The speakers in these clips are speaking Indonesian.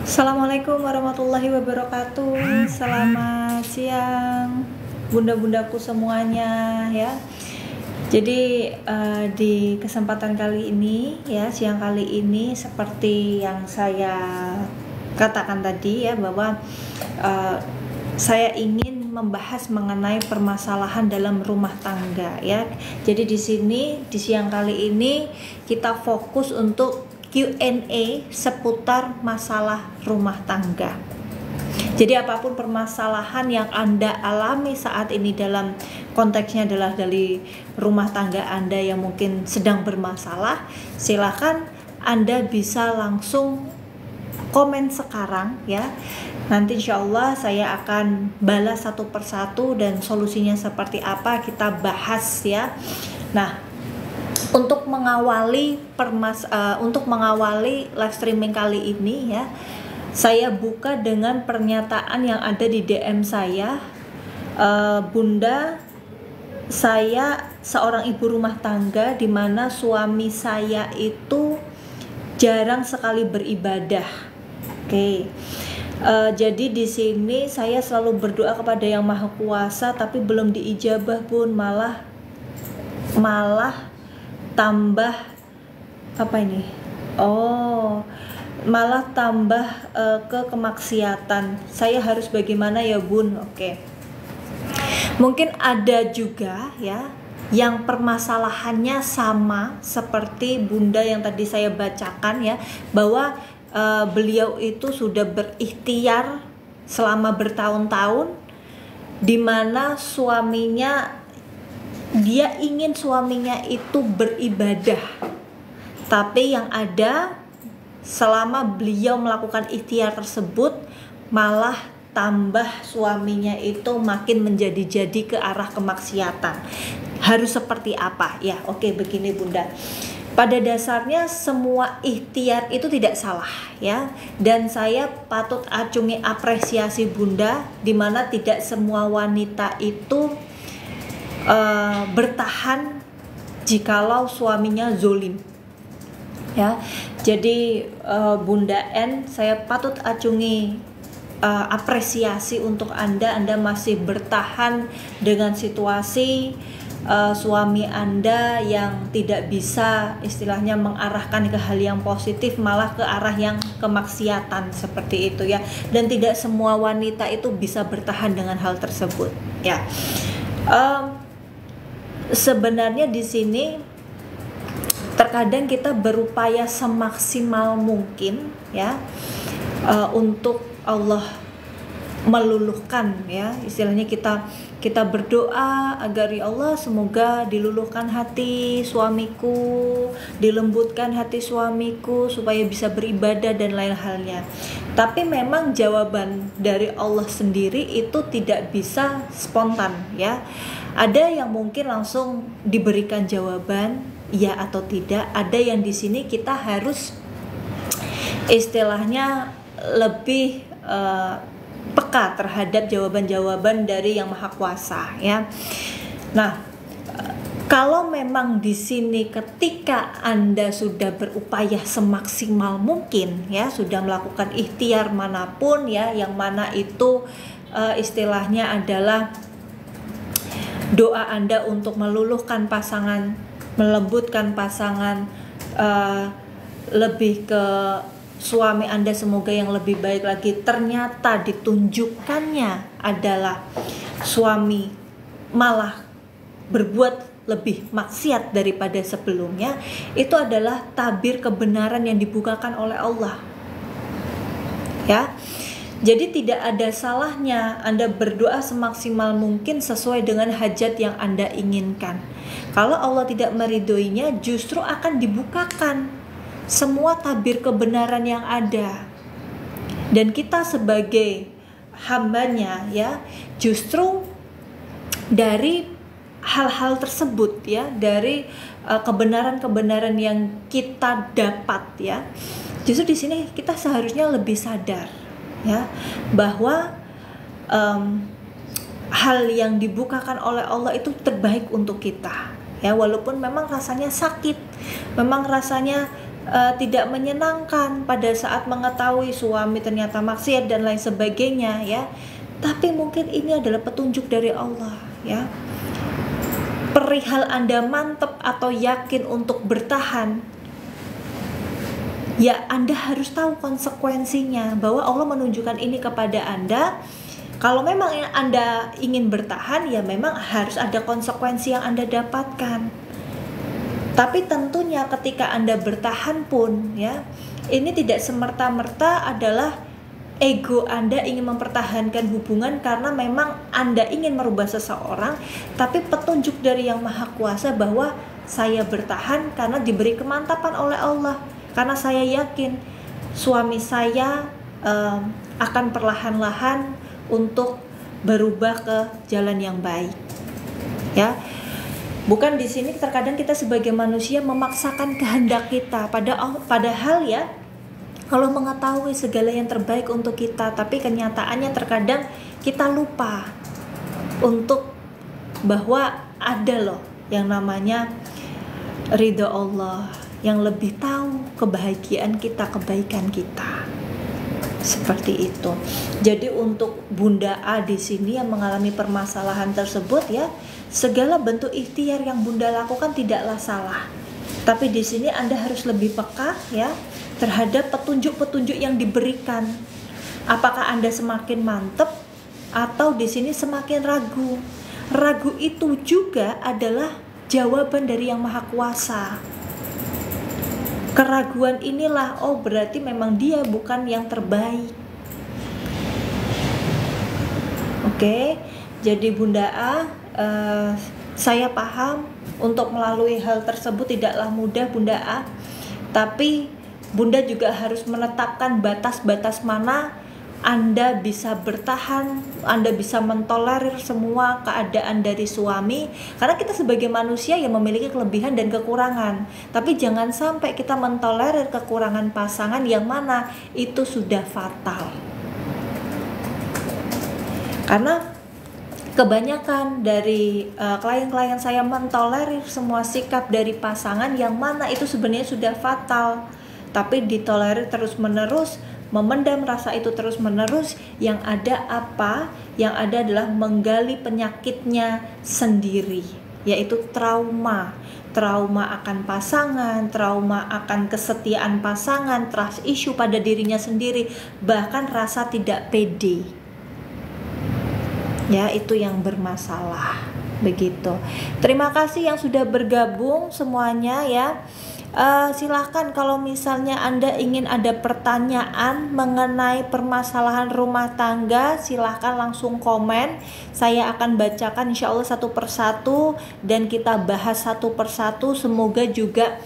Assalamualaikum warahmatullahi wabarakatuh. Selamat siang, bunda-bundaku semuanya ya. Jadi di kesempatan kali ini ya, siang kali ini seperti yang saya katakan tadi ya, bahwa saya ingin membahas mengenai permasalahan dalam rumah tangga ya. Jadi di sini di siang kali ini kita fokus untuk Q&A seputar masalah rumah tangga. Jadi apapun permasalahan yang Anda alami saat ini, dalam konteksnya adalah dari rumah tangga Anda yang mungkin sedang bermasalah, silakan Anda bisa langsung komen sekarang ya. Nanti insya Allah saya akan balas satu persatu dan solusinya seperti apa kita bahas ya. Nah, untuk mengawali live streaming kali ini ya, saya buka dengan pernyataan yang ada di DM saya. Bunda, saya seorang ibu rumah tangga di mana suami saya itu jarang sekali beribadah. Oke. Jadi di sini saya selalu berdoa kepada Yang Maha Kuasa tapi belum diijabah, Bun. Malah tambah apa ini? Malah tambah ke kemaksiatan. Saya harus bagaimana ya, Bun? Oke. Mungkin ada juga ya yang permasalahannya sama seperti Bunda yang tadi saya bacakan ya, bahwa beliau itu sudah berikhtiar selama bertahun-tahun, di mana dia ingin suaminya itu beribadah, tapi yang ada selama beliau melakukan ikhtiar tersebut malah tambah suaminya itu makin menjadi-jadi ke arah kemaksiatan. Harus seperti apa ya? Oke, begini Bunda, pada dasarnya semua ikhtiar itu tidak salah ya, dan saya patut acungi apresiasi Bunda, di mana tidak semua wanita itu bertahan jikalau suaminya zolim ya. Jadi Bunda N, saya patut acungi apresiasi untuk Anda masih bertahan dengan situasi suami Anda yang tidak bisa istilahnya mengarahkan ke hal yang positif, malah ke arah yang kemaksiatan seperti itu ya. Dan tidak semua wanita itu bisa bertahan dengan hal tersebut ya. Sebenarnya di sini terkadang kita berupaya semaksimal mungkin ya, untuk Allah meluluhkan ya, istilahnya kita berdoa agar ya Allah semoga diluluhkan hati suamiku, dilembutkan hati suamiku supaya bisa beribadah dan lain halnya. Tapi memang jawaban dari Allah sendiri itu tidak bisa spontan ya. Ada yang mungkin langsung diberikan jawaban ya atau tidak. Ada yang di sini kita harus istilahnya lebih peka terhadap jawaban-jawaban dari Yang Maha Kuasa ya. Nah, kalau memang di sini ketika Anda sudah berupaya semaksimal mungkin ya, sudah melakukan ikhtiar manapun ya, yang mana itu istilahnya adalah doa Anda untuk meluluhkan pasangan, melembutkan pasangan, lebih ke suami Anda semoga yang lebih baik lagi, ternyata ditunjukkannya adalah suami malah berbuat lebih maksiat daripada sebelumnya, itu adalah tabir kebenaran yang dibukakan oleh Allah ya. Jadi tidak ada salahnya Anda berdoa semaksimal mungkin sesuai dengan hajat yang Anda inginkan. Kalau Allah tidak meridhoinya, justru akan dibukakan semua tabir kebenaran yang ada. Dan kita sebagai hambanya ya, justru dari hal-hal tersebut ya, dari kebenaran-kebenaran yang kita dapat ya, justru di sini kita seharusnya lebih sadar ya, bahwa hal yang dibukakan oleh Allah itu terbaik untuk kita ya. Walaupun memang rasanya sakit, memang rasanya tidak menyenangkan pada saat mengetahui suami ternyata maksiat dan lain sebagainya ya. Tapi mungkin ini adalah petunjuk dari Allah ya. Perihal Anda mantap atau yakin untuk bertahan, ya Anda harus tahu konsekuensinya, bahwa Allah menunjukkan ini kepada Anda. Kalau memang Anda ingin bertahan, ya memang harus ada konsekuensi yang Anda dapatkan. Tapi tentunya ketika Anda bertahan pun ya, ini tidak semerta-merta adalah ego Anda ingin mempertahankan hubungan karena memang Anda ingin merubah seseorang, tapi petunjuk dari Yang Maha Kuasa bahwa saya bertahan karena diberi kemantapan oleh Allah, karena saya yakin suami saya akan perlahan-lahan untuk berubah ke jalan yang baik ya. Bukan di sini terkadang kita sebagai manusia memaksakan kehendak kita, padahal ya kalau mengetahui segala yang terbaik untuk kita, tapi kenyataannya terkadang kita lupa untuk bahwa ada loh yang namanya ridha Allah yang lebih tahu kebahagiaan kita, kebaikan kita. Seperti itu. Jadi untuk Bunda A di sini yang mengalami permasalahan tersebut ya, segala bentuk ikhtiar yang Bunda lakukan tidaklah salah. Tapi di sini Anda harus lebih peka ya terhadap petunjuk-petunjuk yang diberikan. Apakah Anda semakin mantap atau di sini semakin ragu? Ragu itu juga adalah jawaban dari Yang Maha Kuasa. Keraguan inilah, oh berarti memang dia bukan yang terbaik. Oke, jadi Bunda A, saya paham untuk melalui hal tersebut tidaklah mudah Bunda A, tapi Bunda juga harus menetapkan batas-batas mana Anda bisa bertahan, Anda bisa mentolerir semua keadaan dari suami. Karena kita sebagai manusia yang memiliki kelebihan dan kekurangan, tapi jangan sampai kita mentolerir kekurangan pasangan yang mana itu sudah fatal. Karena kebanyakan dari klien-klien saya mentolerir semua sikap dari pasangan yang mana itu sebenarnya sudah fatal, tapi ditolerir terus-menerus, memendam rasa itu terus-menerus. Yang ada apa? Yang ada adalah menggali penyakitnya sendiri, yaitu trauma akan pasangan, trauma akan kesetiaan pasangan, trust issue pada dirinya sendiri, bahkan rasa tidak pede. Ya, itu yang bermasalah. Begitu. Terima kasih yang sudah bergabung semuanya ya. Silahkan kalau misalnya Anda ingin ada pertanyaan mengenai permasalahan rumah tangga, silahkan langsung komen. Saya akan bacakan insya Allah satu persatu dan kita bahas satu persatu. Semoga juga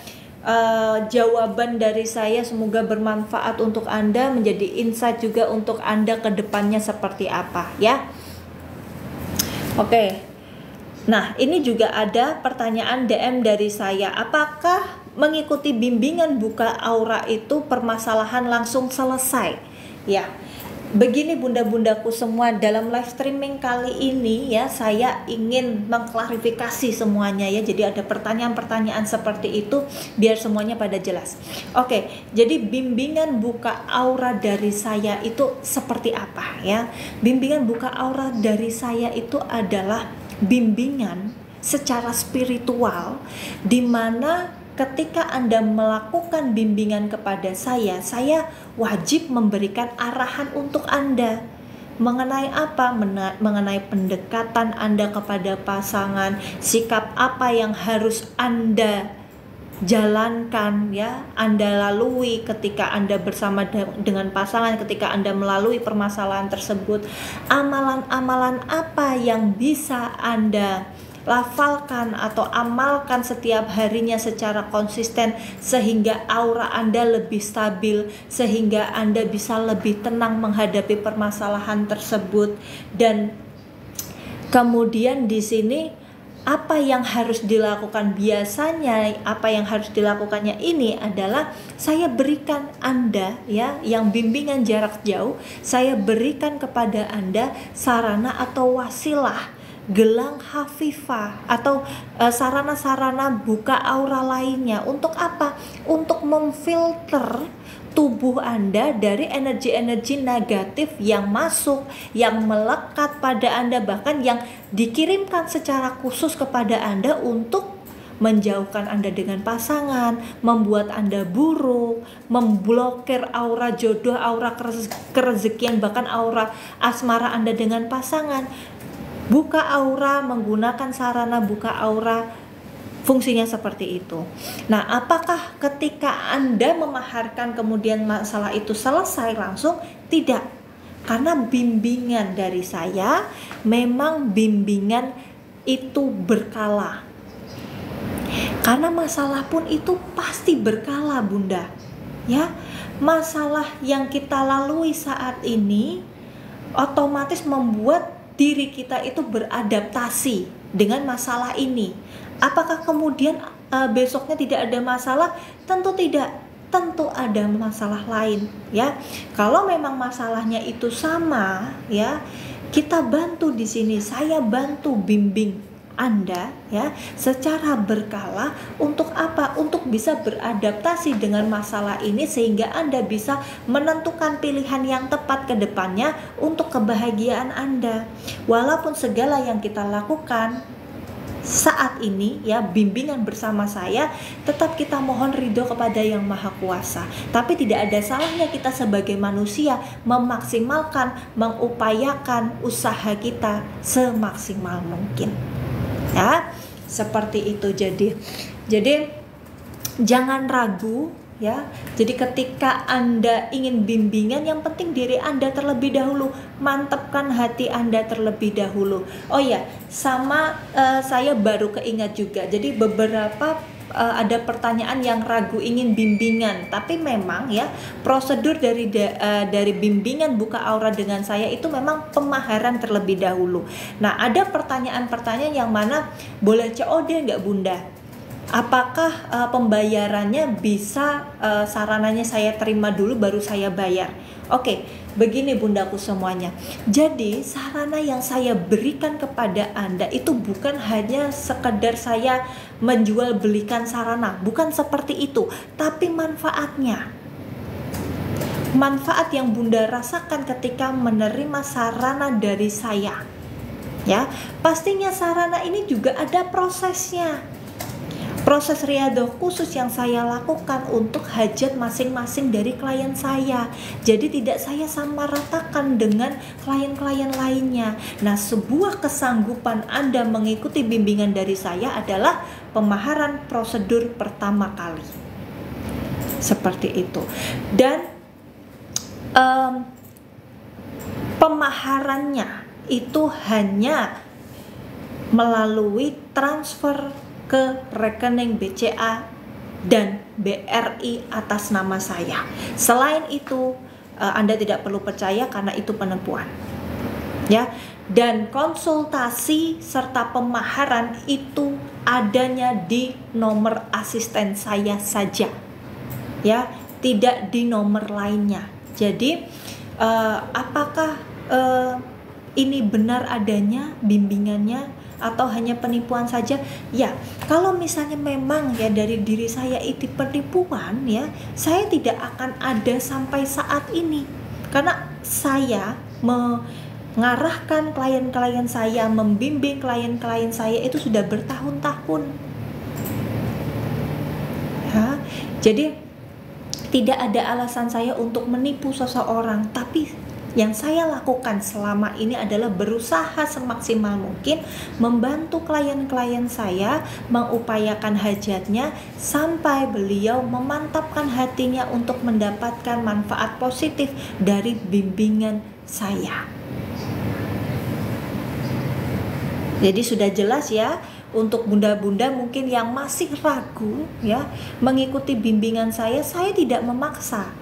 jawaban dari saya semoga bermanfaat untuk Anda, menjadi insight juga untuk Anda ke depannya seperti apa ya. Oke. Nah, ini juga ada pertanyaan DM dari saya. Apakah mengikuti bimbingan buka aura itu permasalahan langsung selesai? Ya, begini bunda-bundaku semua, dalam live streaming kali ini ya, saya ingin mengklarifikasi semuanya ya. Jadi ada pertanyaan-pertanyaan seperti itu biar semuanya pada jelas. Oke, jadi bimbingan buka aura dari saya itu seperti apa ya? Bimbingan buka aura dari saya itu adalah bimbingan secara spiritual, di mana ketika Anda melakukan bimbingan kepada saya wajib memberikan arahan untuk Anda. Mengenai apa? Mengenai pendekatan Anda kepada pasangan, sikap apa yang harus Anda jalankan ya, Anda lalui ketika Anda bersama dengan pasangan, ketika Anda melalui permasalahan tersebut, amalan-amalan apa yang bisa Anda lafalkan atau amalkan setiap harinya secara konsisten sehingga aura Anda lebih stabil, sehingga Anda bisa lebih tenang menghadapi permasalahan tersebut. Dan kemudian di sini apa yang harus dilakukan biasanya, apa yang harus dilakukannya ini adalah saya berikan Anda ya, yang bimbingan jarak jauh, saya berikan kepada Anda sarana atau wasilah gelang hafifah atau sarana-sarana buka aura lainnya. Untuk apa? Untuk memfilter tubuh Anda dari energi-energi negatif yang masuk, yang melekat pada Anda, bahkan yang dikirimkan secara khusus kepada Anda untuk menjauhkan Anda dengan pasangan, membuat Anda buruk, memblokir aura jodoh, aura kerezekian, bahkan aura asmara Anda dengan pasangan. Buka aura, menggunakan sarana buka aura, fungsinya seperti itu. Nah, apakah ketika Anda memaharkan kemudian masalah itu selesai langsung? Tidak. Karena bimbingan dari saya memang bimbingan itu berkala. Karena masalah pun itu pasti berkala, Bunda. Ya, masalah yang kita lalui saat ini otomatis membuat diri kita itu beradaptasi dengan masalah ini. Apakah kemudian besoknya tidak ada masalah? Tentu tidak. Tentu ada masalah lain, ya. Kalau memang masalahnya itu sama, ya, kita bantu di sini. Saya bantu bimbing Anda, ya, secara berkala. Untuk apa? Untuk bisa beradaptasi dengan masalah ini sehingga Anda bisa menentukan pilihan yang tepat ke depannya untuk kebahagiaan Anda. Walaupun segala yang kita lakukan saat ini, ya, bimbingan bersama saya, tetap kita mohon ridho kepada Yang Maha Kuasa. Tapi tidak ada salahnya kita sebagai manusia memaksimalkan, mengupayakan usaha kita semaksimal mungkin. Ya, seperti itu. Jadi jangan ragu, ya. Jadi ketika Anda ingin bimbingan, yang penting diri Anda terlebih dahulu, mantapkan hati Anda terlebih dahulu. Oh ya, sama saya baru keingat juga. Jadi beberapa ada pertanyaan yang ragu ingin bimbingan, tapi memang, ya, prosedur dari bimbingan buka aura dengan saya itu memang pemaharan terlebih dahulu. Nah, ada pertanyaan-pertanyaan yang mana boleh COD nggak, Bunda? Apakah pembayarannya bisa sarananya saya terima dulu baru saya bayar? Oke, begini bundaku semuanya. Jadi sarana yang saya berikan kepada Anda itu bukan hanya sekedar saya menjual belikan sarana, bukan seperti itu, tapi manfaatnya. Manfaat yang Bunda rasakan ketika menerima sarana dari saya. Ya, pastinya sarana ini juga ada prosesnya. Proses riadoh khusus yang saya lakukan untuk hajat masing-masing dari klien saya. Jadi tidak saya samaratakan dengan klien-klien lainnya. Nah, sebuah kesanggupan Anda mengikuti bimbingan dari saya adalah pemaharan prosedur pertama kali. Seperti itu. Dan pemaharannya itu hanya melalui transfer ke rekening BCA dan BRI atas nama saya. Selain itu, Anda tidak perlu percaya karena itu penipuan. Ya, dan konsultasi serta pemaharan itu adanya di nomor asisten saya saja. Ya, tidak di nomor lainnya. Jadi, apakah ini benar adanya bimbingannya atau hanya penipuan saja? Ya, kalau misalnya memang ya dari diri saya itu penipuan, ya, saya tidak akan ada sampai saat ini. Karena saya mengarahkan klien-klien saya, membimbing klien-klien saya itu sudah bertahun-tahun. Ya, jadi tidak ada alasan saya untuk menipu seseorang, tapi yang saya lakukan selama ini adalah berusaha semaksimal mungkin membantu klien-klien saya mengupayakan hajatnya sampai beliau memantapkan hatinya untuk mendapatkan manfaat positif dari bimbingan saya. Jadi sudah jelas ya, untuk bunda-bunda mungkin yang masih ragu ya mengikuti bimbingan saya tidak memaksa.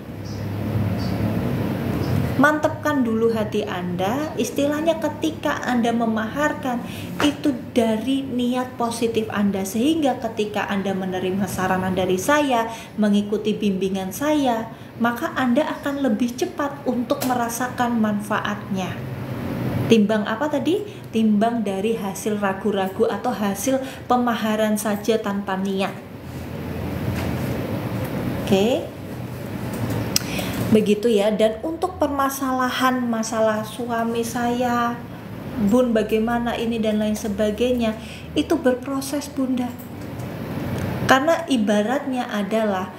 Mantapkan dulu hati Anda, istilahnya ketika Anda memaharkan itu dari niat positif Anda, sehingga ketika Anda menerima saran dari saya, mengikuti bimbingan saya, maka Anda akan lebih cepat untuk merasakan manfaatnya. Timbang apa tadi? Timbang dari hasil ragu-ragu atau hasil pemaharan saja tanpa niat. Oke. Begitu ya. Dan untuk permasalahan masalah suami saya, Bun bagaimana ini dan lain sebagainya, itu berproses Bunda. Karena ibaratnya adalah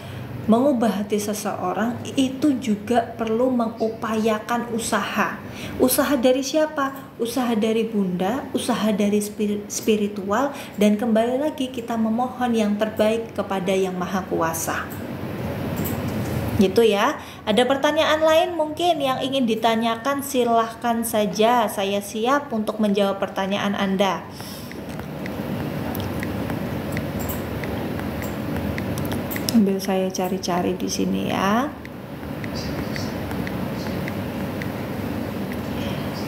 mengubah hati seseorang itu juga perlu mengupayakan usaha. Usaha dari siapa? Usaha dari Bunda, usaha dari spiritual, dan kembali lagi kita memohon yang terbaik kepada Yang Maha Kuasa. Gitu ya. Ada pertanyaan lain mungkin yang ingin ditanyakan, silahkan saja. Saya siap untuk menjawab pertanyaan Anda. Sambil saya cari-cari di sini ya.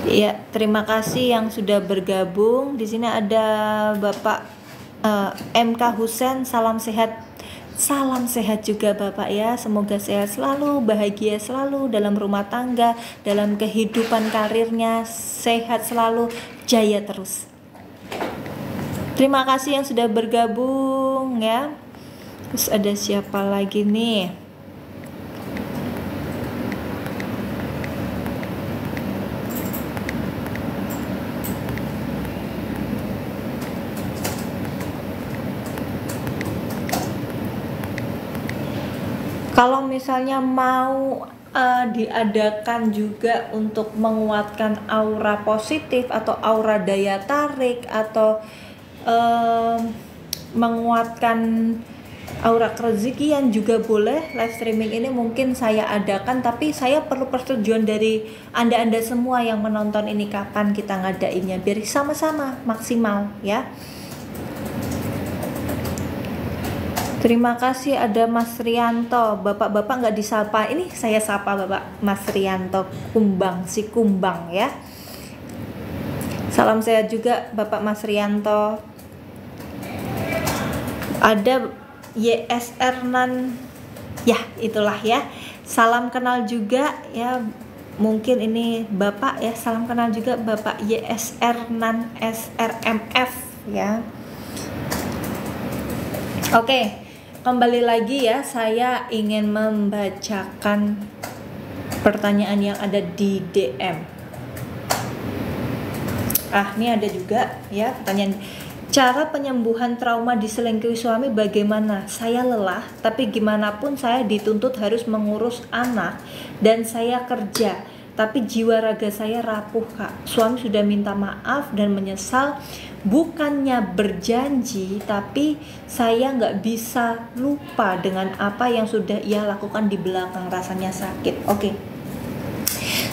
Ya, terima kasih yang sudah bergabung. Di sini ada Bapak MK Husen, salam sehat. Salam sehat juga Bapak ya. Semoga sehat selalu, bahagia selalu dalam rumah tangga, dalam kehidupan karirnya, sehat selalu, jaya terus. Terima kasih yang sudah bergabung ya. Terus ada siapa lagi nih? Kalau misalnya mau diadakan juga untuk menguatkan aura positif atau aura daya tarik atau menguatkan aura kerezekian juga boleh. Live streaming ini mungkin saya adakan, tapi saya perlu persetujuan dari Anda semua yang menonton ini kapan kita ngadainnya biar sama-sama maksimal ya. Terima kasih ada Mas Rianto. Bapak-bapak nggak disapa. Ini saya sapa Bapak Mas Rianto Kumbang, si Kumbang ya. Salam sehat juga Bapak Mas Rianto. Ada YSR Nan, ya itulah ya. Salam kenal juga ya, mungkin ini Bapak ya. Salam kenal juga Bapak YSR Nan SRMF ya. Oke, kembali lagi ya. Saya ingin membacakan pertanyaan yang ada di DM. Ini ada juga ya pertanyaan. Cara penyembuhan trauma diselingkuhi suami bagaimana? Saya lelah, tapi gimana pun saya dituntut harus mengurus anak dan saya kerja. Tapi jiwa raga saya rapuh Kak. Suami sudah minta maaf dan menyesal. Bukannya berjanji, tapi saya nggak bisa lupa dengan apa yang sudah ia lakukan di belakang. Rasanya sakit. Oke.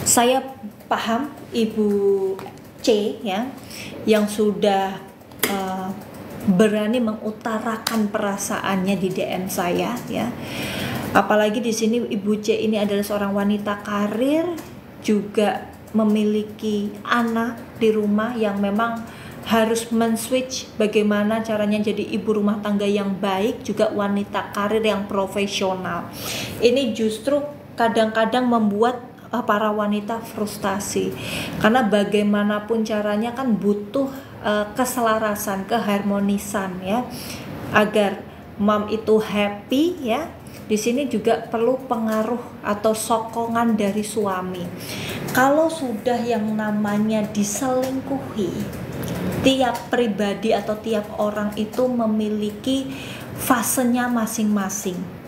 Saya paham Ibu C ya, yang sudah berani mengutarakan perasaannya di DM saya ya. Apalagi di sini Ibu C ini adalah seorang wanita karir, juga memiliki anak di rumah yang memang harus men-switch bagaimana caranya jadi ibu rumah tangga yang baik, juga wanita karir yang profesional. Ini justru kadang-kadang membuat para wanita frustasi, karena bagaimanapun caranya kan butuh keselarasan, keharmonisan ya, agar mom itu happy ya. Di sini juga perlu pengaruh atau sokongan dari suami. Kalau sudah yang namanya diselingkuhi, tiap pribadi atau tiap orang itu memiliki fasenya masing-masing.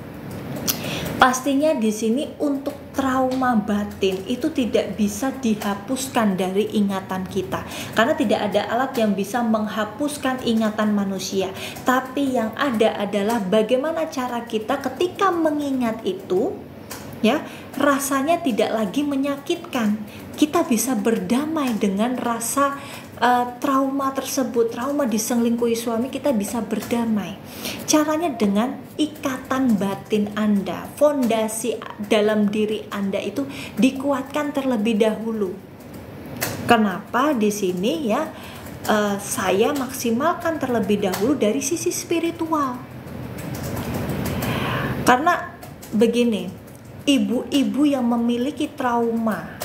Pastinya di sini untuk trauma batin itu tidak bisa dihapuskan dari ingatan kita, karena tidak ada alat yang bisa menghapuskan ingatan manusia. Tapi yang ada adalah bagaimana cara kita ketika mengingat itu ya, rasanya tidak lagi menyakitkan. Kita bisa berdamai dengan rasa trauma tersebut. Trauma diselingkuhi suami, kita bisa berdamai. Caranya dengan ikatan batin Anda, fondasi dalam diri Anda itu dikuatkan terlebih dahulu. Kenapa di sini ya saya maksimalkan terlebih dahulu dari sisi spiritual. Karena begini, ibu-ibu yang memiliki trauma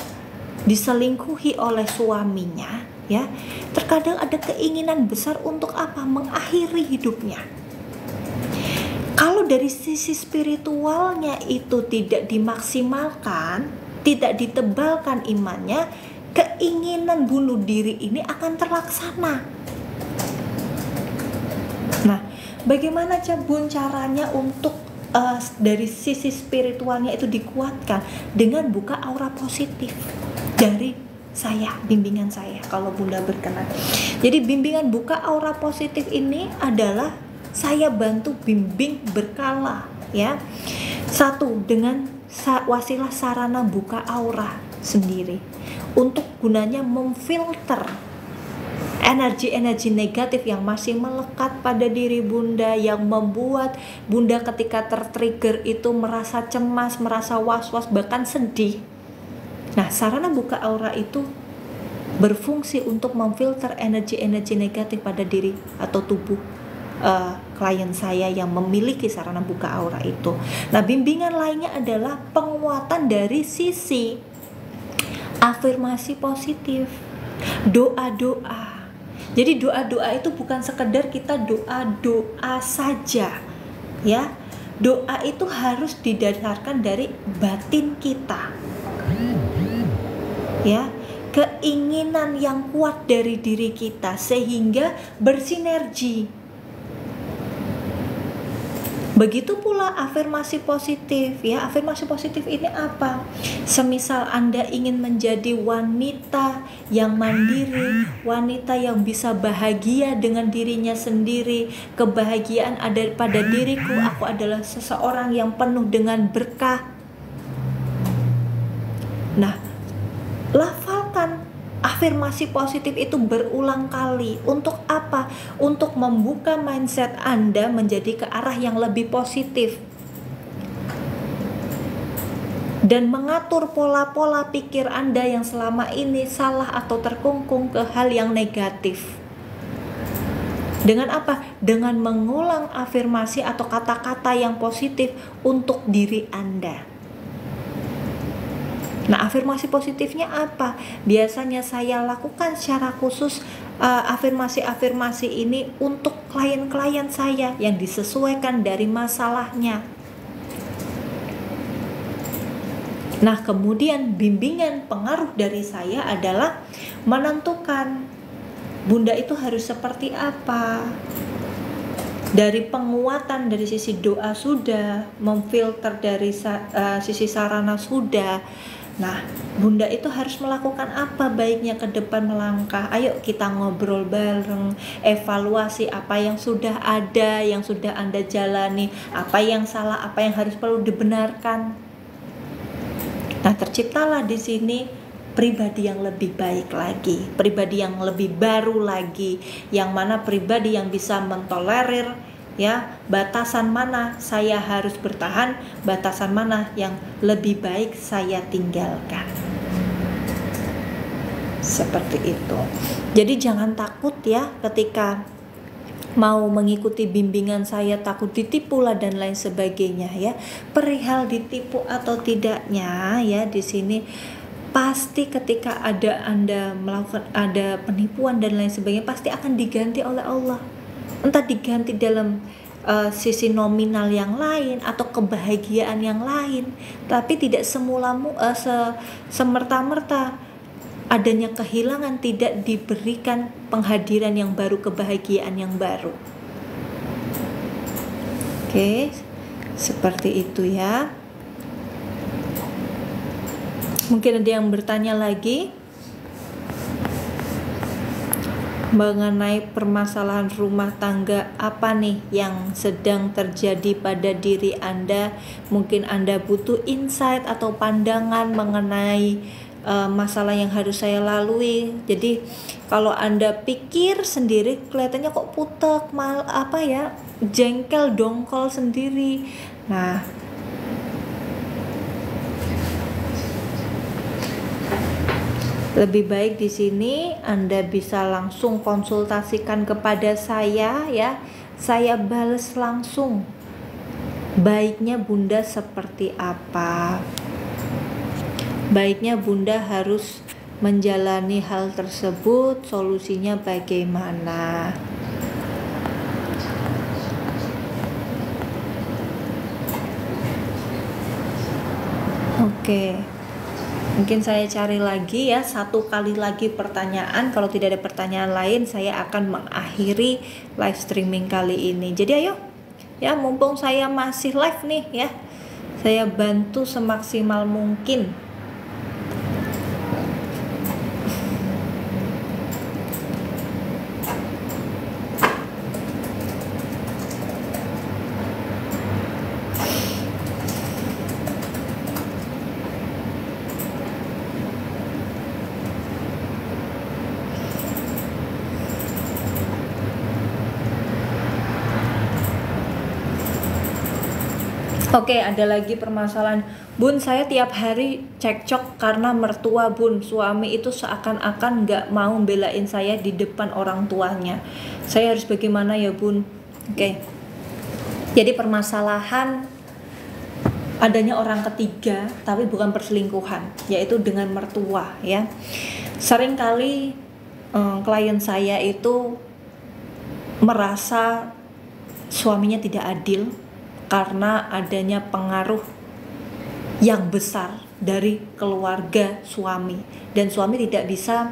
diselingkuhi oleh suaminya, ya, terkadang ada keinginan besar untuk apa? Mengakhiri hidupnya. Kalau dari sisi spiritualnya itu tidak dimaksimalkan, tidak ditebalkan imannya, keinginan bunuh diri ini akan terlaksana. Nah, bagaimana caranya untuk dari sisi spiritualnya itu dikuatkan? Dengan buka aura positif dari saya, bimbingan saya, kalau Bunda berkenan. Jadi bimbingan buka aura positif ini adalah saya bantu bimbing berkala, ya. Satu, dengan wasilah sarana buka aura sendiri, untuk gunanya memfilter energi-energi negatif yang masih melekat pada diri Bunda, yang membuat Bunda ketika tertrigger itu merasa cemas, merasa was-was, bahkan sedih. Nah, sarana buka aura itu berfungsi untuk memfilter energi-energi negatif pada diri atau tubuh klien saya yang memiliki sarana buka aura itu. Nah, bimbingan lainnya adalah penguatan dari sisi afirmasi positif, doa-doa. Jadi doa-doa itu bukan sekedar kita doa-doa saja, ya. Doa itu harus didasarkan dari batin kita, ya, keinginan yang kuat dari diri kita sehingga bersinergi. Begitu pula afirmasi positif, ya. Afirmasi positif ini apa? Semisal Anda ingin menjadi wanita yang mandiri, wanita yang bisa bahagia dengan dirinya sendiri, kebahagiaan ada pada diriku, aku adalah seseorang yang penuh dengan berkah. Nah, lafalkan afirmasi positif itu berulang kali. Untuk apa? Untuk membuka mindset Anda menjadi ke arah yang lebih positif dan mengatur pola-pola pikir Anda yang selama ini salah atau terkungkung ke hal yang negatif. Dengan apa? Dengan mengulang afirmasi atau kata-kata yang positif untuk diri Anda. Nah, afirmasi positifnya apa? Biasanya saya lakukan secara khusus afirmasi-afirmasi ini untuk klien-klien saya yang disesuaikan dari masalahnya. Nah, kemudian bimbingan pengaruh dari saya adalah menentukan Bunda itu harus seperti apa. Dari penguatan dari sisi doa sudah, memfilter dari sisi sarana sudah. Nah, Bunda itu harus melakukan apa baiknya ke depan melangkah. Ayo kita ngobrol bareng, evaluasi apa yang sudah ada, yang sudah Anda jalani, apa yang salah, apa yang harus perlu dibenarkan. Nah, terciptalah di sini pribadi yang lebih baik lagi, pribadi yang lebih baru lagi, yang mana pribadi yang bisa mentolerir, ya, batasan mana saya harus bertahan, batasan mana yang lebih baik saya tinggalkan. Seperti itu. Jadi jangan takut, ya, ketika mau mengikuti bimbingan saya, takut ditipu lah dan lain sebagainya, ya. Perihal ditipu atau tidaknya, ya, di sini pasti ketika Anda melakukan ada penipuan dan lain sebagainya, pasti akan diganti oleh Allah. Entah diganti dalam sisi nominal yang lain atau kebahagiaan yang lain, tapi tidak semerta-merta adanya kehilangan, tidak diberikan penghadiran yang baru, kebahagiaan yang baru. Oke, seperti itu, ya. Mungkin ada yang bertanya lagi mengenai permasalahan rumah tangga apa nih yang sedang terjadi pada diri Anda. Mungkin Anda butuh insight atau pandangan mengenai masalah yang harus saya lalui. Jadi kalau Anda pikir sendiri kelihatannya kok putek, jengkel, dongkol sendiri. Nah, lebih baik di sini Anda bisa langsung konsultasikan kepada saya, ya. Saya balas langsung. Baiknya Bunda seperti apa? Baiknya Bunda harus menjalani hal tersebut, solusinya bagaimana. Oke, mungkin saya cari lagi ya, satu kali lagi pertanyaan. Kalau tidak ada pertanyaan lain, saya akan mengakhiri live streaming kali ini. Jadi ayo ya, mumpung saya masih live nih ya, saya bantu semaksimal mungkin. Oke, ada lagi permasalahan. Bun, saya tiap hari cekcok karena mertua, Bun. Suami itu seakan-akan nggak mau belain saya di depan orang tuanya. Saya harus bagaimana ya, Bun? Oke. Jadi permasalahan adanya orang ketiga, tapi bukan perselingkuhan, yaitu dengan mertua ya. Seringkali klien saya itu merasa suaminya tidak adil karena adanya pengaruh yang besar dari keluarga suami, dan suami tidak bisa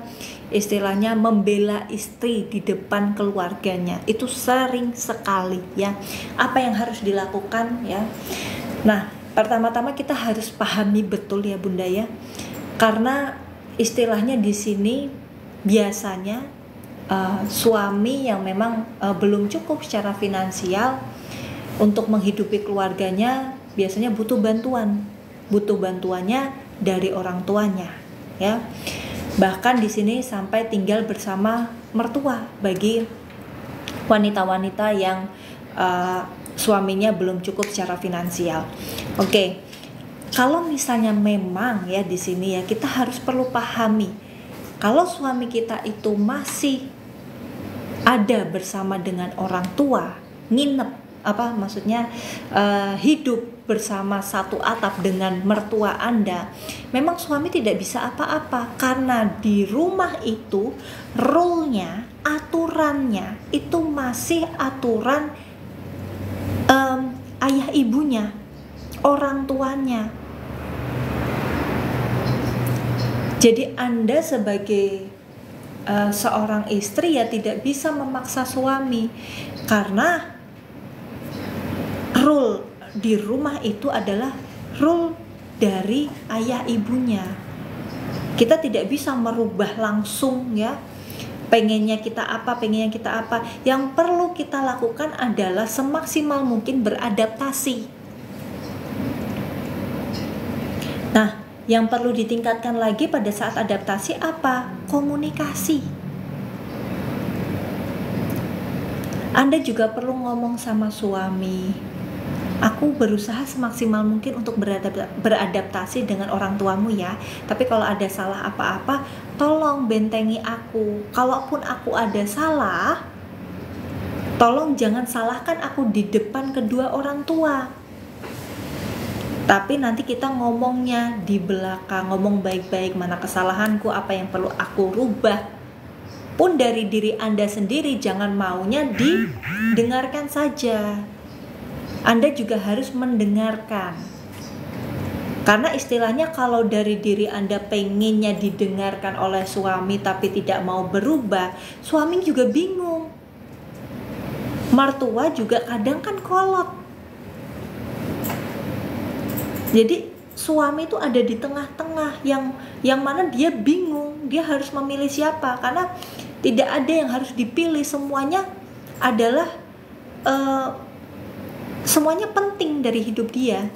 istilahnya membela istri di depan keluarganya. Itu sering sekali ya. Apa yang harus dilakukan ya? Nah, pertama-tama kita harus pahami betul ya Bunda ya, karena istilahnya di sini biasanya suami yang memang belum cukup secara finansial untuk menghidupi keluarganya biasanya butuh bantuannya dari orang tuanya ya. Bahkan di sini sampai tinggal bersama mertua bagi wanita-wanita yang suaminya belum cukup secara finansial. Oke. Kalau misalnya memang ya di sini ya kita harus perlu pahami, kalau suami kita itu masih ada bersama dengan orang tua, hidup bersama satu atap dengan mertua Anda, memang suami tidak bisa apa-apa, karena di rumah itu rule-nya, aturannya itu masih aturan ayah ibunya, orang tuanya. Jadi Anda sebagai seorang istri ya tidak bisa memaksa suami, karena rule di rumah itu adalah rule dari ayah ibunya. Kita tidak bisa merubah langsung ya, pengennya kita apa. Yang perlu kita lakukan adalah semaksimal mungkin beradaptasi. Nah, yang perlu ditingkatkan lagi pada saat adaptasi apa? Komunikasi. Anda juga perlu ngomong sama suami, aku berusaha semaksimal mungkin untuk beradaptasi dengan orang tuamu ya, tapi kalau ada salah apa-apa tolong bentengi aku. Kalaupun aku ada salah, tolong jangan salahkan aku di depan kedua orang tua, tapi nanti kita ngomongnya di belakang, ngomong baik-baik, mana kesalahanku, apa yang perlu aku rubah pun dari diri Anda sendiri. Jangan maunya didengarkan saja, Anda juga harus mendengarkan. Karena istilahnya kalau dari diri Anda pengennya didengarkan oleh suami tapi tidak mau berubah, suami juga bingung. Mertua juga kadang kan kolot. Jadi suami itu ada di tengah-tengah yang mana dia bingung, dia harus memilih siapa, karena tidak ada yang harus dipilih, semuanya adalah semuanya penting dari hidup dia.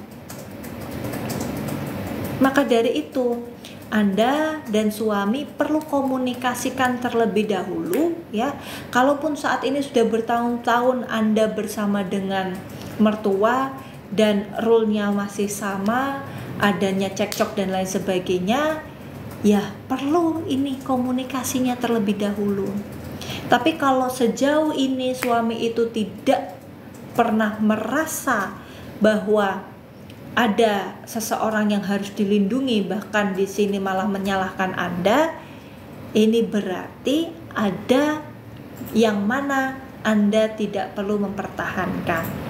Maka dari itu Anda dan suami perlu komunikasikan terlebih dahulu ya. Kalaupun saat ini sudah bertahun-tahun Anda bersama dengan mertua dan rule-nya masih sama, adanya cekcok dan lain sebagainya, ya perlu ini komunikasinya terlebih dahulu. Tapi kalau sejauh ini suami itu tidak pernah merasa bahwa ada seseorang yang harus dilindungi, bahkan di sini malah menyalahkan Anda, ini berarti ada yang mana Anda tidak perlu mempertahankan.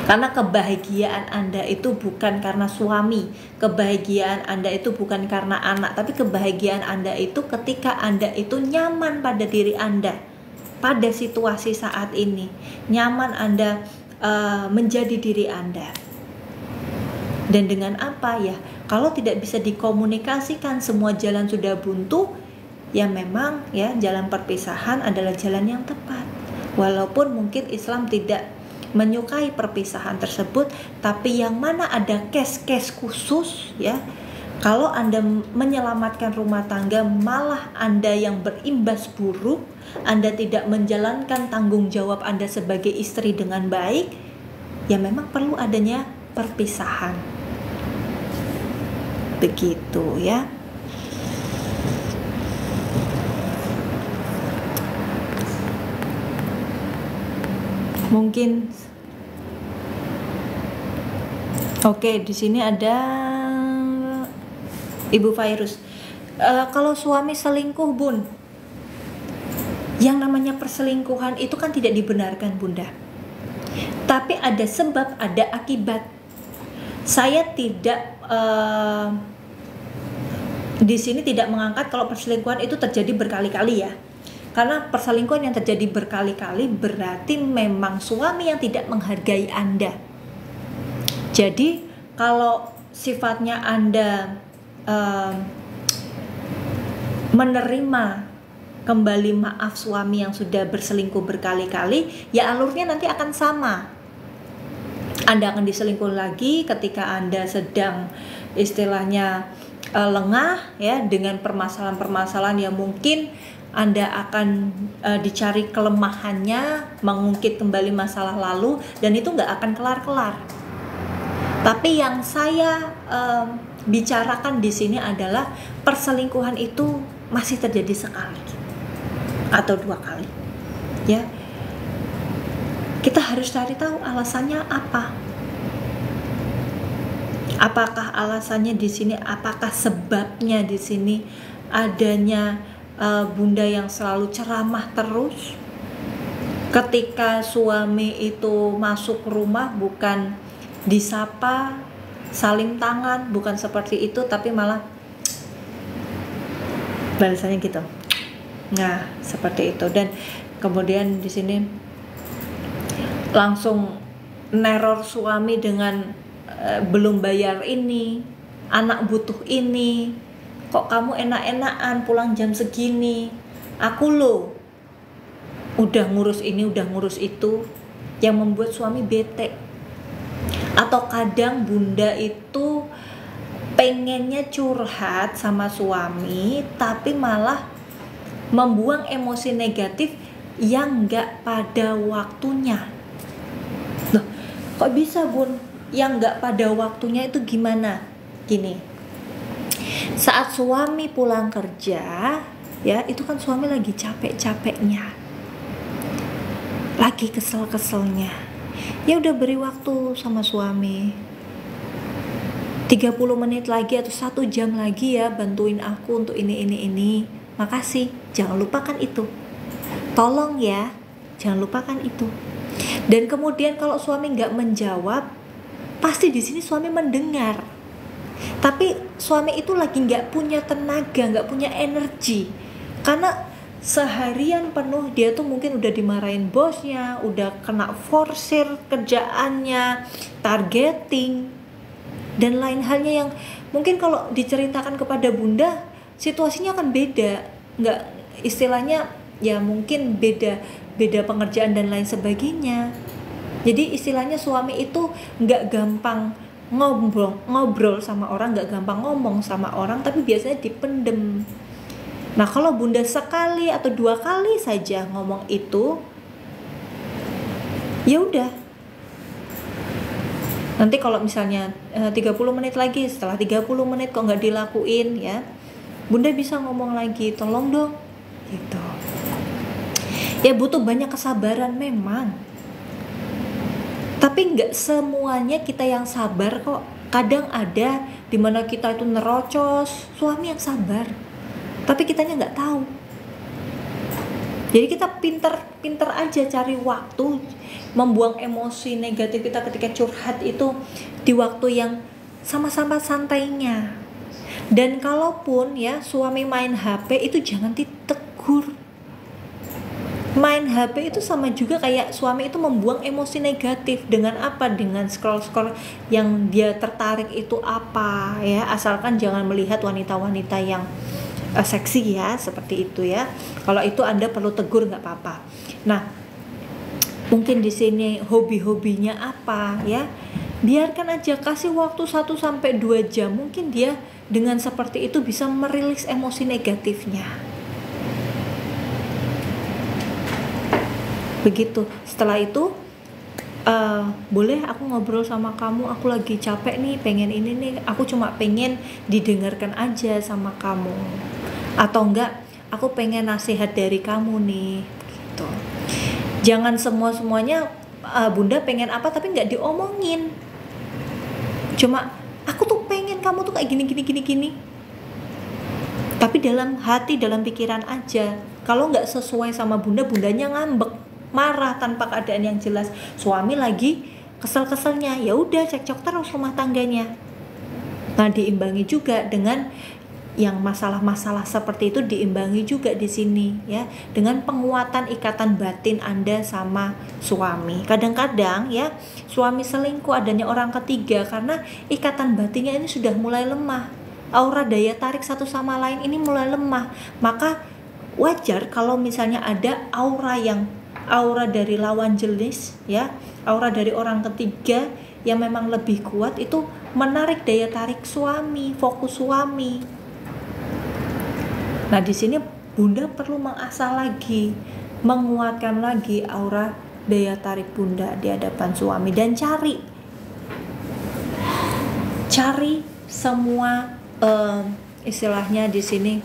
Karena kebahagiaan Anda itu bukan karena suami, kebahagiaan Anda itu bukan karena anak, tapi kebahagiaan Anda itu ketika Anda itu nyaman pada diri Anda, pada situasi saat ini, nyaman Anda menjadi diri Anda. Dan dengan apa ya? Kalau tidak bisa dikomunikasikan, semua jalan sudah buntu, ya memang ya jalan perpisahan adalah jalan yang tepat. Walaupun mungkin Islam tidak menyukai perpisahan tersebut, tapi yang mana ada case-case khusus ya. Kalau Anda menyelamatkan rumah tangga, malah Anda yang berimbas buruk, Anda tidak menjalankan tanggung jawab Anda sebagai istri dengan baik, ya memang perlu adanya perpisahan. Begitu ya. Mungkin oke, di sini ada Ibu Fairuz. Kalau suami selingkuh, Bun, yang namanya perselingkuhan itu kan tidak dibenarkan, Bunda. Tapi ada sebab, ada akibat. Saya tidak di sini tidak mengangkat kalau perselingkuhan itu terjadi berkali-kali ya. Karena perselingkuhan yang terjadi berkali-kali berarti memang suami yang tidak menghargai Anda. Jadi kalau sifatnya Anda menerima kembali maaf suami yang sudah berselingkuh berkali-kali, ya alurnya nanti akan sama. Anda akan diselingkuh lagi ketika Anda sedang istilahnya lengah ya dengan permasalahan-permasalahan yang mungkin Anda akan dicari kelemahannya, mengungkit kembali masalah lalu, dan itu nggak akan kelar-kelar. Tapi yang saya bicarakan di sini adalah perselingkuhan itu masih terjadi sekali atau 2 kali, ya. Kita harus cari tahu alasannya apa. Apakah alasannya di sini? Apakah sebabnya di sini adanya bunda yang selalu ceramah terus? Ketika suami itu masuk rumah bukan disapa, saling tangan, bukan seperti itu, tapi malah balasannya gitu. Nah, seperti itu. Dan kemudian di sini langsung neror suami dengan belum bayar ini, anak butuh ini, kok kamu enak-enakan pulang jam segini, aku loh udah ngurus ini, udah ngurus itu, yang membuat suami bete. Atau kadang bunda itu pengennya curhat sama suami, tapi malah membuang emosi negatif yang gak pada waktunya. Loh, kok bisa, Bun? Yang gak pada waktunya itu gimana? Gini, saat suami pulang kerja, ya itu kan suami lagi capek-capeknya, lagi kesel-keselnya. Ya udah beri waktu sama suami 30 menit lagi atau 1 jam lagi ya, bantuin aku untuk ini. Makasih, jangan lupakan itu. Tolong ya, jangan lupakan itu. Dan kemudian kalau suami nggak menjawab, pasti di sini suami mendengar. Tapi suami itu lagi nggak punya tenaga, nggak punya energi. Karena seharian penuh dia tuh mungkin udah dimarahin bosnya, udah kena forsir kerjaannya, targeting, dan lain halnya yang mungkin kalau diceritakan kepada bunda situasinya akan beda, nggak istilahnya ya mungkin beda pengerjaan dan lain sebagainya. Jadi istilahnya suami itu nggak gampang ngobrol sama orang, nggak gampang ngomong sama orang, tapi biasanya dipendem. Nah kalau bunda sekali atau 2 kali saja ngomong itu, ya udah. Nanti kalau misalnya 30 menit lagi, setelah 30 menit kok nggak dilakuin ya, bunda bisa ngomong lagi, tolong dong, gitu. Ya butuh banyak kesabaran memang. Tapi nggak semuanya kita yang sabar kok. Kadang ada dimana kita itu nerocos, suami yang sabar, tapi kitanya nggak tahu. Jadi kita pinter aja cari waktu, membuang emosi negatif kita ketika curhat itu di waktu yang sama-sama santainya. Dan kalaupun ya suami main HP itu jangan ditegur. Main HP itu sama juga kayak suami itu membuang emosi negatif. Dengan apa? Dengan scroll-scroll yang dia tertarik itu apa ya, asalkan jangan melihat wanita-wanita yang seksi ya, seperti itu ya. Kalau itu Anda perlu tegur nggak apa-apa. Nah, mungkin di sini hobi-hobinya apa ya? Biarkan aja, kasih waktu 1-2 jam. Mungkin dia dengan seperti itu bisa merilis emosi negatifnya. Begitu. Setelah itu boleh aku ngobrol sama kamu, aku lagi capek nih, pengen ini nih, aku cuma pengen didengarkan aja sama kamu. Atau enggak, aku pengen nasihat dari kamu nih gitu. Jangan semuanya bunda pengen apa tapi nggak diomongin. Cuma aku tuh pengen kamu tuh kayak gini. Tapi dalam hati, dalam pikiran aja. Kalau nggak sesuai sama bundanya ngambek, marah tanpa keadaan yang jelas. Suami lagi kesel-keselnya, ya udah cekcok terus rumah tangganya. Nah, diimbangi juga dengan yang masalah-masalah seperti itu, diimbangi juga di sini ya dengan penguatan ikatan batin Anda sama suami. Kadang-kadang ya suami selingkuh adanya orang ketiga karena ikatan batinnya ini sudah mulai lemah. Aura daya tarik satu sama lain ini mulai lemah. Maka wajar kalau misalnya ada aura dari lawan jenis ya, aura dari orang ketiga yang memang lebih kuat itu menarik daya tarik suami, fokus suami. Nah, di sini bunda perlu mengasah lagi, menguatkan lagi aura daya tarik bunda di hadapan suami dan cari semua istilahnya di sini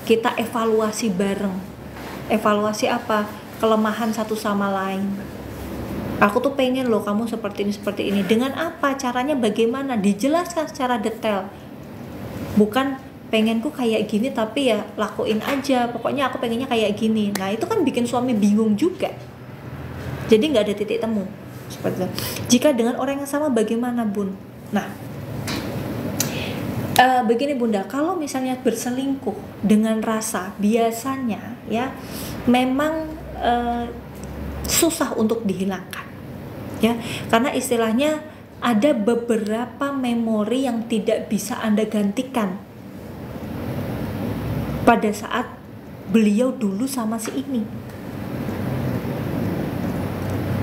kita evaluasi bareng. Evaluasi apa? Kelemahan satu sama lain. Aku tuh pengen loh kamu seperti ini. Dengan apa? Caranya bagaimana? Dijelaskan secara detail. Bukan pengenku kayak gini tapi ya lakuin aja, pokoknya aku pengennya kayak gini. Nah, itu kan bikin suami bingung juga. Jadi nggak ada titik temu seperti itu. Jika dengan orang yang sama bagaimana bun? Nah, begini bunda, kalau misalnya berselingkuh dengan rasa, biasanya ya memang susah untuk dihilangkan ya, karena istilahnya ada beberapa memori yang tidak bisa Anda gantikan pada saat beliau dulu sama si ini.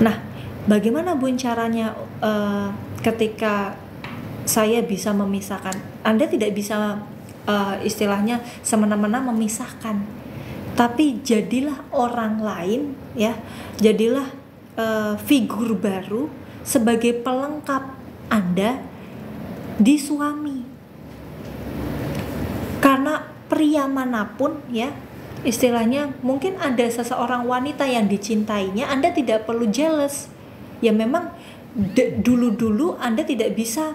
Nah, bagaimana bun caranya ketika saya bisa memisahkan? Anda tidak bisa istilahnya semena-mena memisahkan, tapi jadilah orang lain ya, jadilah figur baru sebagai pelengkap Anda di suami. Karena pria manapun ya, istilahnya mungkin ada seseorang wanita yang dicintainya, Anda tidak perlu jealous. Ya memang dulu-dulu Anda tidak bisa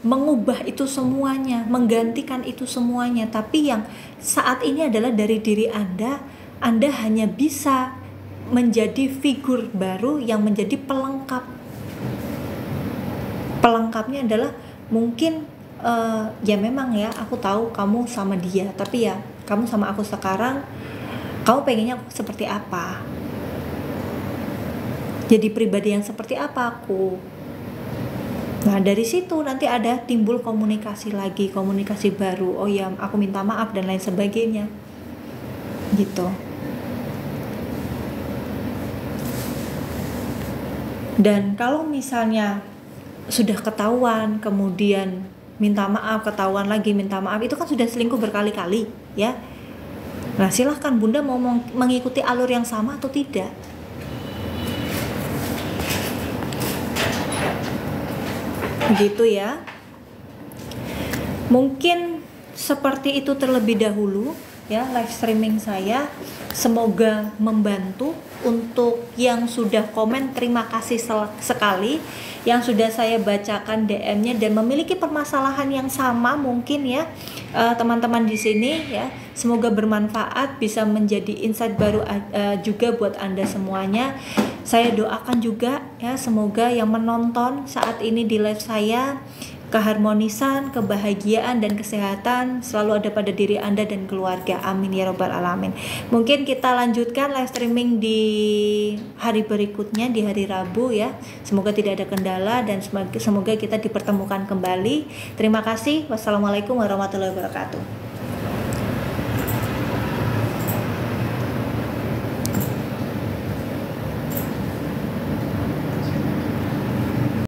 mengubah itu semuanya, menggantikan itu semuanya. Tapi yang saat ini adalah dari diri Anda hanya bisa menjadi figur baru yang menjadi pelengkap. Pelengkapnya adalah mungkin ya memang ya aku tahu kamu sama dia, tapi ya kamu sama aku sekarang, kamu pengennya seperti apa, jadi pribadi yang seperti apa aku. Nah, dari situ nanti ada timbul komunikasi lagi, komunikasi baru. Oh ya, aku minta maaf dan lain sebagainya gitu. Dan kalau misalnya sudah ketahuan kemudian minta maaf, ketahuan lagi minta maaf, itu kan sudah selingkuh berkali-kali ya. Nah, silahkan bunda mau mengikuti alur yang sama atau tidak. Gitu ya. Mungkin seperti itu terlebih dahulu ya live streaming saya. Semoga membantu. Untuk yang sudah komen, terima kasih sekali. Yang sudah saya bacakan DM-nya dan memiliki permasalahan yang sama mungkin ya, teman-teman di sini ya. Semoga bermanfaat, bisa menjadi insight baru juga buat Anda semuanya. Saya doakan juga ya, semoga yang menonton saat ini di live saya, keharmonisan, kebahagiaan, dan kesehatan selalu ada pada diri Anda dan keluarga. Amin ya robbal alamin. Mungkin kita lanjutkan live streaming di hari berikutnya, di hari Rabu ya. Semoga tidak ada kendala dan semoga kita dipertemukan kembali. Terima kasih. Wassalamualaikum warahmatullahi wabarakatuh.